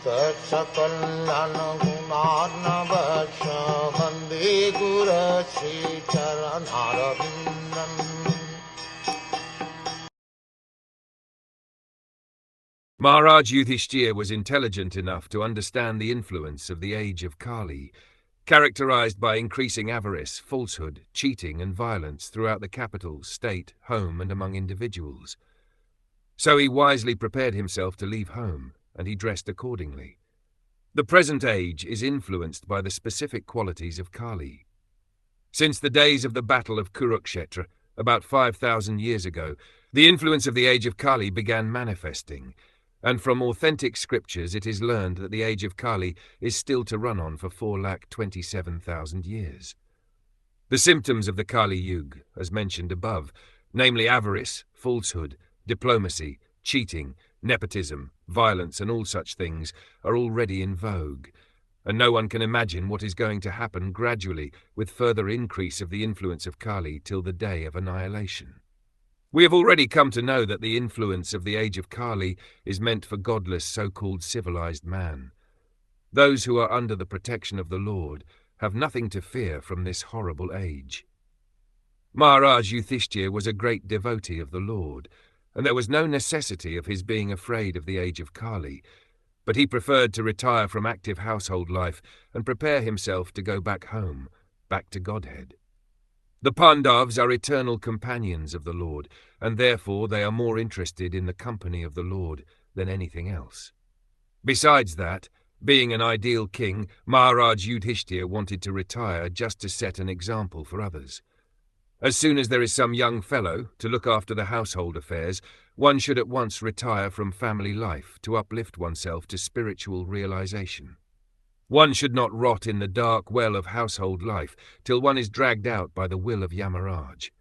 Sakal Gunarnavasha Vande Guru Sri Charanaravindan. Maharaj Yudhiṣṭhir was intelligent enough to understand the influence of the age of Kali, characterized by increasing avarice, falsehood, cheating and violence throughout the capital, state, home and among individuals. So he wisely prepared himself to leave home, and he dressed accordingly. The present age is influenced by the specific qualities of Kali. Since the days of the Battle of Kurukshetra, about 5,000 years ago, the influence of the age of Kali began manifesting, and from authentic scriptures it is learned that the age of Kali is still to run on for 4,27,000 years. The symptoms of the Kali Yuga, as mentioned above, namely avarice, falsehood, diplomacy, cheating, nepotism, violence and all such things, are already in vogue, and no one can imagine what is going to happen gradually with further increase of the influence of Kali till the day of annihilation. We have already come to know that the influence of the age of Kali is meant for godless so-called civilized man. Those who are under the protection of the Lord have nothing to fear from this horrible age. Maharaj Yudhiṣṭhir was a great devotee of the Lord, and there was no necessity of his being afraid of the age of Kali, but he preferred to retire from active household life and prepare himself to go back home, back to Godhead. The Pandavas are eternal companions of the Lord, and therefore they are more interested in the company of the Lord than anything else. Besides that, being an ideal king, Maharaj Yudhiṣṭhir wanted to retire just to set an example for others. As soon as there is some young fellow to look after the household affairs, one should at once retire from family life to uplift oneself to spiritual realization. One should not rot in the dark well of household life till one is dragged out by the will of Yamaraj.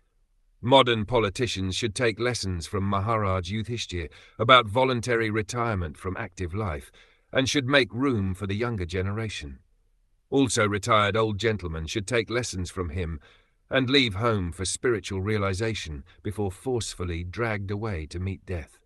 Modern politicians should take lessons from Maharaj Yudhiṣṭhir about voluntary retirement from active life and should make room for the younger generation. Also, retired old gentlemen should take lessons from him and leave home for spiritual realization before forcefully dragged away to meet death.